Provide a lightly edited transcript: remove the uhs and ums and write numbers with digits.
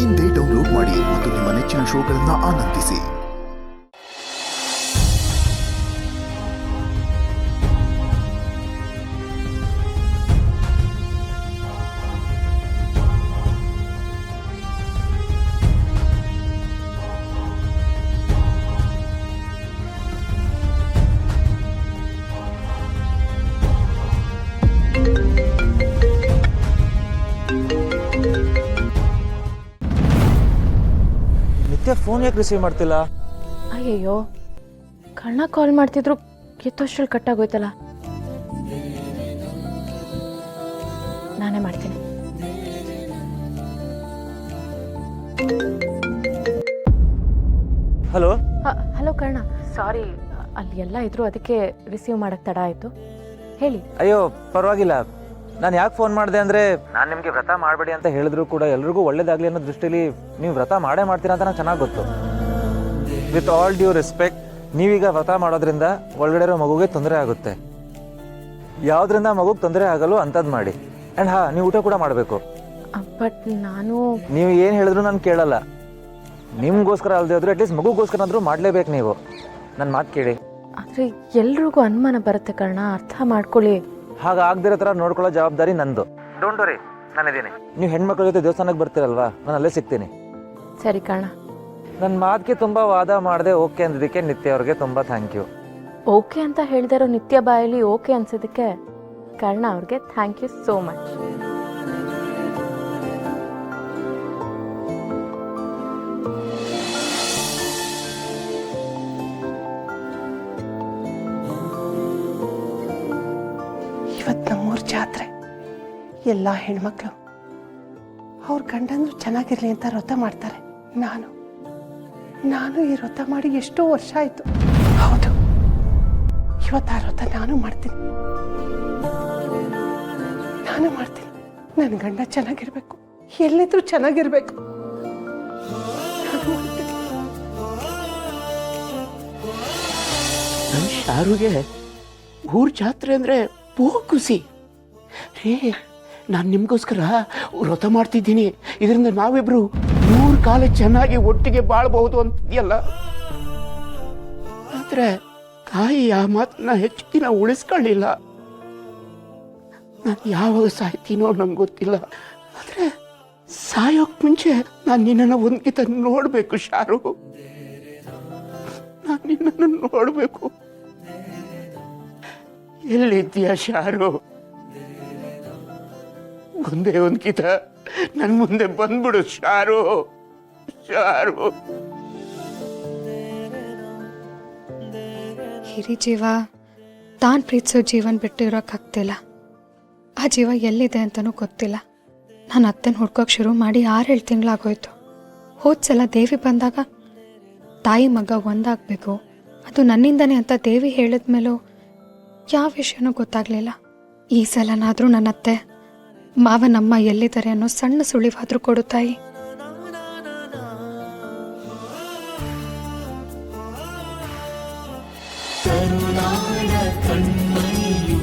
ಇಂದೇ ಡೌನ್ಲೋಡ್ ಮಾಡಿ ಮತ್ತು ನಿಮ್ಮ ನೆಚ್ಚಿನ ಶೋಗಳನ್ನು ಆನಂದಿಸಿ. ನಿತ್ಯ ಫೋನ್ ಯಾಕೆ ರಿಸೀವ್ ಮಾಡ್ತಿಲ್ಲ? ಅಯ್ಯಯ್ಯೋ, ಕರ್ಣ ಕಾಲ್ ಮಾಡ್ತಿದ್ರು, ಎತ್ತೋಷ್ಟ್ರಲ್ಲಿ ಕಟ್ಟಾಗೋಯ್ತಲ್ಲ. ನಾನೇ ಮಾಡ್ತೀನಿ. ಹಲೋ. ಹಲೋ ಕರ್ಣ, ಸಾರಿ, ಅಲ್ಲಿ ಎಲ್ಲ ಇದ್ರು, ಅದಕ್ಕೆ ರಿಸೀವ್ ಮಾಡಕ್ಕೆ ತಡ ಆಯಿತು. ಹೇಳಿ. ಅಯ್ಯೋ ಪರವಾಗಿಲ್ಲ. ನಾನು ಯಾಕೆ ಫೋನ್ ಮಾಡಿದೆ ಅಂದರೆ, ನಾನು ನಿಮಗೆ ವ್ರತ ಮಾಡಬೇಡಿ ಅಂತ ಹೇಳಿದ್ರು ಕೂಡ ಎಲ್ರಿಗೂ ಒಳ್ಳೇದಾಗಲಿ ಅನ್ನೋ ದೃಷ್ಟಿಲಿ ನೀವು ವ್ರತ ಮಾಡೇ ಮಾಡ್ತೀರಾ ಅಂತ ನಂಗೆ ಚೆನ್ನಾಗಿ ಗೊತ್ತು. ವಿತ್ ಆಲ್ ಡ್ಯೂ ರೆಸ್ಪೆಕ್ಟ್, ನೀವೀಗ ವ್ರತ ಮಾಡೋದ್ರಿಂದ ಒಳಗಡೆ ಇರೋ ಮಗುಗೆ ತೊಂದರೆ ಆಗುತ್ತೆ. ಯಾವುದರಿಂದ ಮಗುಗೆ ತೊಂದರೆ ಆಗಲು ಅಂಥದ್ದು ಮಾಡಿ. ಆ್ಯಂಡ್ ನೀವು ಊಟ ಕೂಡ ಮಾಡಬೇಕು. ಬಟ್ ನೀವು ಏನು ಹೇಳಿದ್ರು ನಾನು ಕೇಳಲ್ಲ. ನಿಮಗೋಸ್ಕರ ಅಲ್ಲದೆ ಹೋದ್ರೆ ಅಟ್ಲೀಸ್ಟ್ ಮಗುಗೋಸ್ಕರ ಅಂದರೂ ಮಾಡಲೇಬೇಕು ನೀವು. ನನ್ನ ಮಾತು ಕೇಳಿ. ಆದರೆ ಎಲ್ರಿಗೂ ಅನುಮಾನ ಬರುತ್ತೆ ಕರ್ಣ, ಅರ್ಥ ಮಾಡ್ಕೊಳ್ಳಿ. ಹಾಗಾಗದಿರೋ ಥರ ನೋಡ್ಕೊಳ್ಳೋ ಜವಾಬ್ದಾರಿ ನಂದು. ಡೋಂಟ್ ವರಿ, ನಾನಿದ್ದೀನಿ. ನೀವು ಹೆಣ್ಮಕ್ಳ ಜೊತೆ ದೇವಸ್ಥಾನಕ್ಕೆ ಬರ್ತೀರಲ್ವಾ, ನಾನು ಅಲ್ಲೇ ಸಿಗ್ತೀನಿ. ಸರಿ ಕರ್ಣ. ನನ್ನ ಮಾತಿಗೆ ತುಂಬ ವಾದ ಮಾಡಿದೆ ಓಕೆ ಅಂದಿದ್ದಕ್ಕೆ ನಿತ್ಯ ಅವ್ರಿಗೆ ತುಂಬ ಥ್ಯಾಂಕ್ ಯು. ಓಕೆ ಅಂತ ಹೇಳಿದಾರೋ ನಿತ್ಯ ಬಾಯಲ್ಲಿ ಓಕೆ ಅನ್ಸಿದ್ದಕ್ಕೆ ಕರ್ಣ ಅವ್ರಿಗೆ ಥ್ಯಾಂಕ್ ಯು ಸೋ ಮಚ್. ಇವತ್ತು ನಮ್ಮೂರ ಜಾತ್ರೆ. ಎಲ್ಲ ಹೆಣ್ಮಕ್ಳು ಅವ್ರ ಗಂಡಂದ್ರು ಚೆನ್ನಾಗಿರ್ಲಿ ಅಂತ ವ್ರತ ಮಾಡ್ತಾರೆ. ನಾನು ಈ ವ್ರತ ಮಾಡಿ ಎಷ್ಟೋ ವರ್ಷ ಆಯ್ತು. ಹೌದು, ಇವತ್ತು ಆ ವ್ರತ ನಾನು ಮಾಡ್ತೀನಿ. ನನ್ನ ಗಂಡ ಚೆನ್ನಾಗಿರ್ಬೇಕು, ಎಲ್ಲಿದ್ರು ಚೆನ್ನಾಗಿರ್ಬೇಕು. ನನ್ನ ಶಾರುಗೆ ಊರ್ ಜಾತ್ರೆ ಅಂದ್ರೆ ಖುಷಿ ರೇ. ನಾನು ನಿಮ್ಗೋಸ್ಕರ ವ್ರತ ಮಾಡ್ತಿದ್ದೀನಿ. ಇದರಿಂದ ನಾವಿಬ್ರು 100 ಕಾಲ ಚೆನ್ನಾಗಿ ಒಟ್ಟಿಗೆ ಬಾಳ್ಬಹುದು ಅಂತಿದೆಯಲ್ಲ. ಆದ್ರೆ ತಾಯಿ ಆ ಮಾತನ್ನ ಹೆಚ್ಚು ದಿನ ಉಳಿಸ್ಕೊಳ್ಳಿಲ್ಲ. ನಾನು ಯಾವಾಗ ಸಾಯ್ತೀನೋ ನಂಗೆ ಗೊತ್ತಿಲ್ಲ. ಆದ್ರೆ ಸಾಯೋಕ್ ಮುಂಚೆ ನಾನು ನಿನ್ನನ್ನು ಒಂದ್ಕಿತ ನೋಡ್ಬೇಕು ಶಾರು. ನಾನು ನಿನ್ನನ್ನು ನೋಡ್ಬೇಕು. ಎಲ್ಲಿದ್ದೀಯಾ ಶಾರು? ಒಂದೇ ಒಂದ್ಕಿತ ನನ್ ಮುಂದೆ ಬಂದ್ಬಿಡು ಶಾರು. ಹಿರಿ ಜೀವ ತಾನು ಪ್ರೀತಿಸೋ ಜೀವನ ಬಿಟ್ಟು ಇರೋಕ್ಕಾಗ್ತಿಲ್ಲ. ಆ ಜೀವ ಎಲ್ಲಿದೆ ಅಂತಲೂ ಗೊತ್ತಿಲ್ಲ. ನಾನು ಅತ್ತೆನ ಹುಡ್ಕೋಕೆ ಶುರು ಮಾಡಿ 6-7 ತಿಂಗಳಾಗೋಯ್ತು. ಹೋದ್ಸಲ ದೇವಿ ಬಂದಾಗ ತಾಯಿ ಮಗ ಒಂದಾಗಬೇಕು, ಅದು ನನ್ನಿಂದನೇ ಅಂತ ದೇವಿ ಹೇಳಿದ್ಮೇಲೂ ಯಾವ ವಿಷಯನೂ ಗೊತ್ತಾಗಲಿಲ್ಲ. ಈ ಸಲನಾದರೂ ನನ್ನ ಅತ್ತೆ ಮಾವನಮ್ಮ ಎಲ್ಲಿದ್ದಾರೆ ಅನ್ನೋ ಸಣ್ಣ ಸುಳಿವಾದರೂ ಕೊಡು ತಾಯಿ. ಕರುನಾಡ ಕಣ್ಮಣಿಯು